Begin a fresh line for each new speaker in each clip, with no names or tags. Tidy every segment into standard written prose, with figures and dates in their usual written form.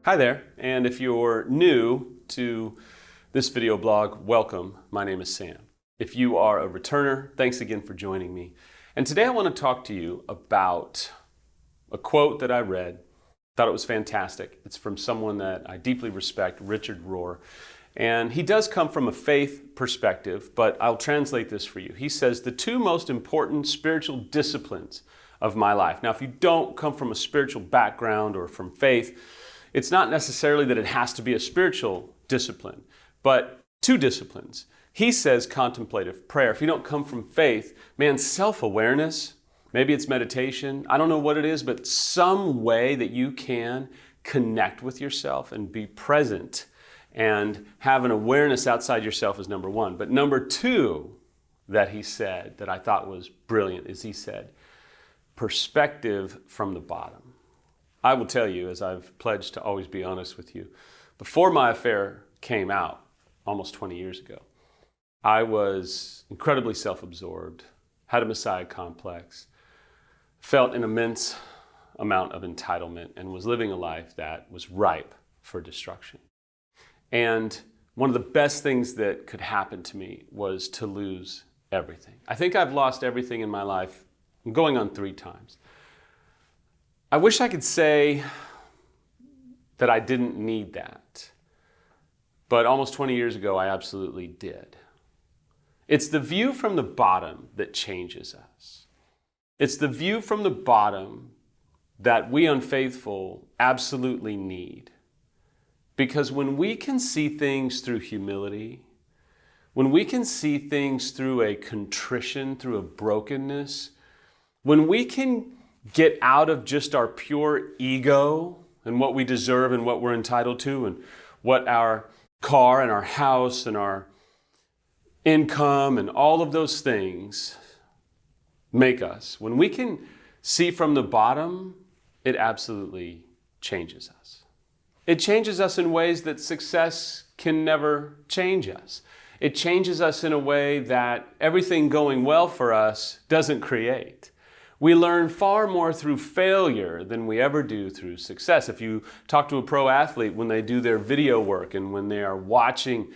Hi there, and if you're new to this video blog, welcome. My name is Sam. If you are a returner, thanks again for joining me. And today I want to talk to you about a quote that I read. Thought it was fantastic. It's from someone that I deeply respect, Richard Rohr. And he does come from a faith perspective, but I'll translate this for you. He says, the two most important spiritual disciplines of my life. Now, if you don't come from a spiritual background or from faith, it's not necessarily that it has to be a spiritual discipline, but two disciplines. He says contemplative prayer. If you don't come from faith, man, self-awareness, maybe it's meditation, I don't know what it is, but some way that you can connect with yourself and be present and have an awareness outside yourself is number one. But number two that he said that I thought was brilliant is he said, perspective from the bottom. I will tell you, as I've pledged to always be honest with you, before my affair came out almost 20 years ago, I was incredibly self-absorbed, had a Messiah complex, felt an immense amount of entitlement, and was living a life that was ripe for destruction. And one of the best things that could happen to me was to lose everything. I think I've lost everything in my life. I'm going on 3 times. I wish I could say that I didn't need that, but almost 20 years ago, I absolutely did. It's the view from the bottom that changes us. It's the view from the bottom that we unfaithful absolutely need. Because when we can see things through humility, when we can see things through a contrition, through a brokenness, when we can get out of just our pure ego and what we deserve and what we're entitled to and what our car and our house and our income and all of those things make us. When we can see from the bottom, it absolutely changes us. It changes us in ways that success can never change us. It changes us in a way that everything going well for us doesn't create. We learn far more through failure than we ever do through success. If you talk to a pro athlete when they do their video work and when they are watching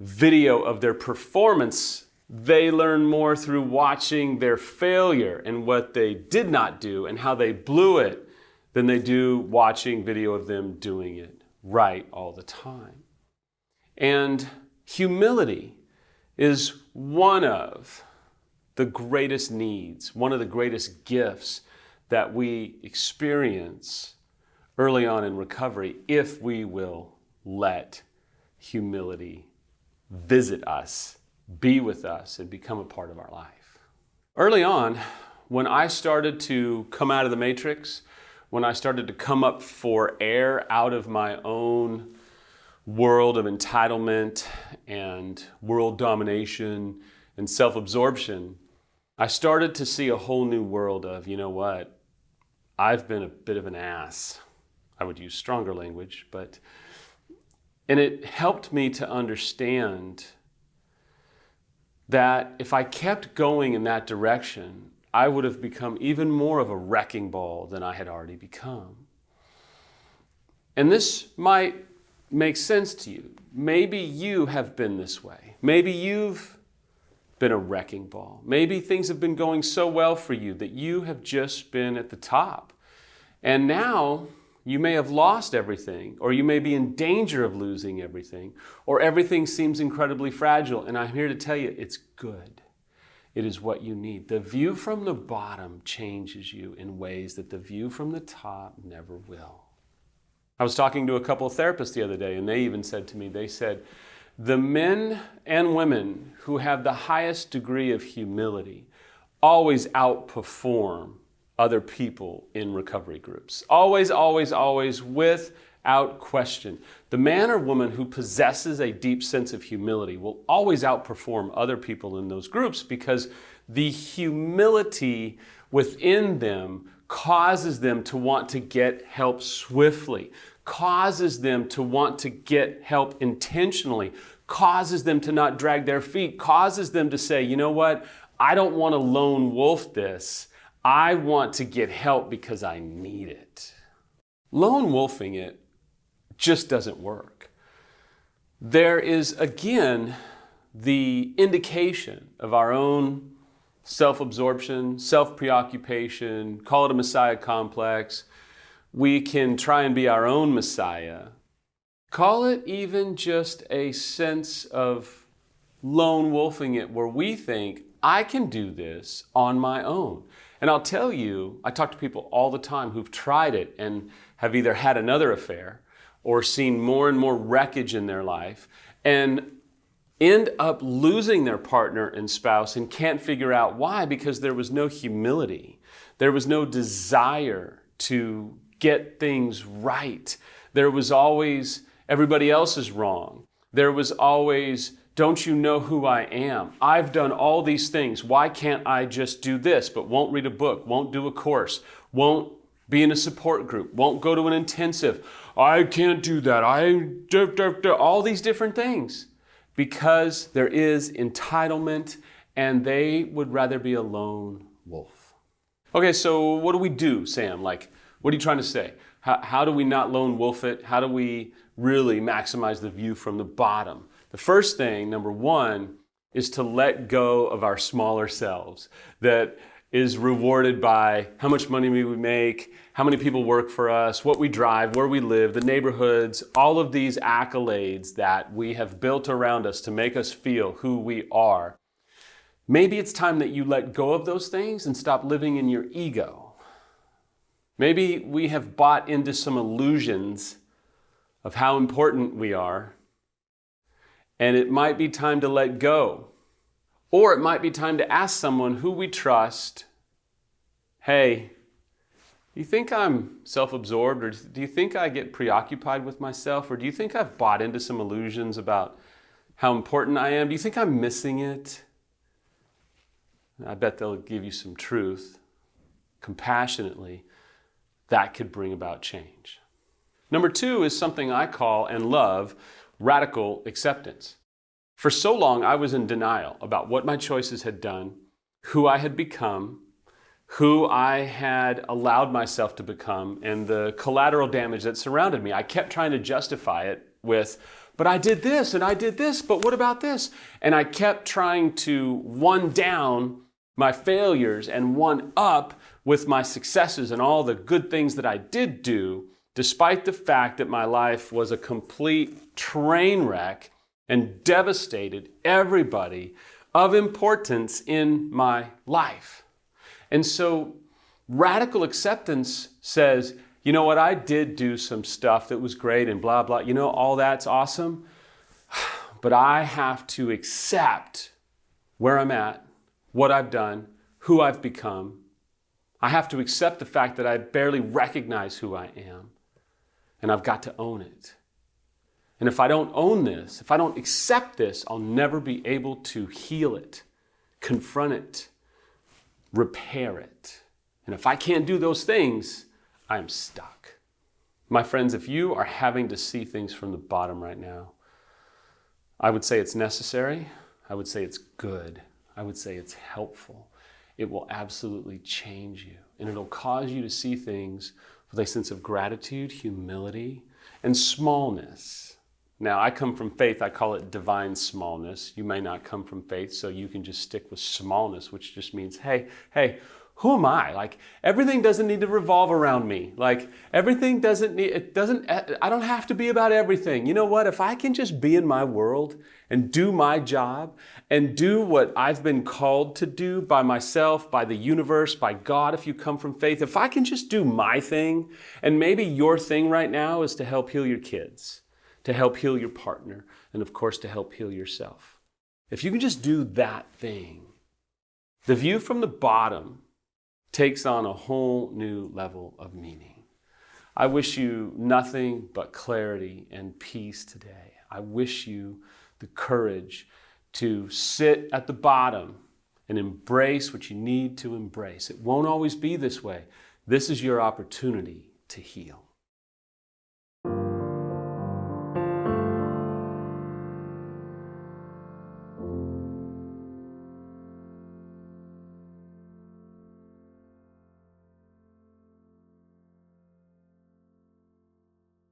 video of their performance, they learn more through watching their failure and what they did not do and how they blew it than they do watching video of them doing it right all the time. And humility is one of the greatest needs, one of the greatest gifts that we experience early on in recovery if we will let humility visit us, be with us, and become a part of our life. Early on, when I started to come out of the matrix, when I started to come up for air out of my own world of entitlement and world domination and self-absorption, I started to see a whole new world of, you know what, I've been a bit of an ass. I would use stronger language, and it helped me to understand that if I kept going in that direction, I would have become even more of a wrecking ball than I had already become. And this might make sense to you. Maybe you have been this way. Maybe you've been a wrecking ball. Maybe things have been going so well for you that you have just been at the top. And now you may have lost everything, or you may be in danger of losing everything, or everything seems incredibly fragile. And I'm here to tell you, it's good. It is what you need. The view from the bottom changes you in ways that the view from the top never will. I was talking to a couple of therapists the other day, and they even said to me, they said, the men and women who have the highest degree of humility always outperform other people in recovery groups. Always, always, always, without question. The man or woman who possesses a deep sense of humility will always outperform other people in those groups because the humility within them causes them to want to get help swiftly, causes them to want to get help intentionally, causes them to not drag their feet, causes them to say, you know what, I don't want to lone wolf this. I want to get help because I need it. Lone wolfing it just doesn't work. There is, again, the indication of our own self-absorption, self-preoccupation, call it a Messiah complex. We can try and be our own Messiah. Call it even just a sense of lone wolfing it, where we think, I can do this on my own. And I'll tell you, I talk to people all the time who've tried it and have either had another affair or seen more and more wreckage in their life and end up losing their partner and spouse and can't figure out why, because there was no humility. There was no desire to get things right. There was always, everybody else is wrong. There was always, don't you know who I am? I've done all these things. Why can't I just do this? But won't read a book, won't do a course, won't be in a support group, won't go to an intensive. I can't do that. All these different things. Because there is entitlement, and they would rather be a lone wolf. Okay, so what do we do, Sam? Like, what are you trying to say? How do we not lone wolf it? How do we really maximize the view from the bottom? The first thing, number one, is to let go of our smaller selves that is rewarded by how much money we make, how many people work for us, what we drive, where we live, the neighborhoods, all of these accolades that we have built around us to make us feel who we are. Maybe it's time that you let go of those things and stop living in your ego. Maybe we have bought into some illusions of how important we are, and it might be time to let go. Or it might be time to ask someone who we trust, hey, do you think I'm self-absorbed, or do you think I get preoccupied with myself, or do you think I've bought into some illusions about how important I am? Do you think I'm missing it? I bet they'll give you some truth, compassionately. That could bring about change. Number two is something I call and love radical acceptance. For so long, I was in denial about what my choices had done, who I had become, who I had allowed myself to become, and the collateral damage that surrounded me. I kept trying to justify it with, but I did this and I did this, but what about this? And I kept trying to one down my failures and one up with my successes and all the good things that I did do, despite the fact that my life was a complete train wreck and devastated everybody of importance in my life. And so radical acceptance says, you know what, I did do some stuff that was great and blah, blah, you know, all that's awesome, but I have to accept where I'm at, what I've done, who I've become. I have to accept the fact that I barely recognize who I am, and I've got to own it. And if I don't own this, if I don't accept this, I'll never be able to heal it, confront it, repair it. And if I can't do those things, I'm stuck. My friends, if you are having to see things from the bottom right now, I would say it's necessary. I would say it's good. I would say it's helpful. It will absolutely change you. And it'll cause you to see things with a sense of gratitude, humility, and smallness. Now, I come from faith. I call it divine smallness. You may not come from faith, so you can just stick with smallness, which just means, hey, who am I? Like, everything doesn't need to revolve around me. Like, everything doesn't need, I don't have to be about everything. You know what? If I can just be in my world and do my job and do what I've been called to do by myself, by the universe, by God, if you come from faith, if I can just do my thing, and maybe your thing right now is to help heal your kids, to help heal your partner, and of course to help heal yourself. If you can just do that thing, the view from the bottom takes on a whole new level of meaning. I wish you nothing but clarity and peace today. I wish you the courage to sit at the bottom and embrace what you need to embrace. It won't always be this way. This is your opportunity to heal.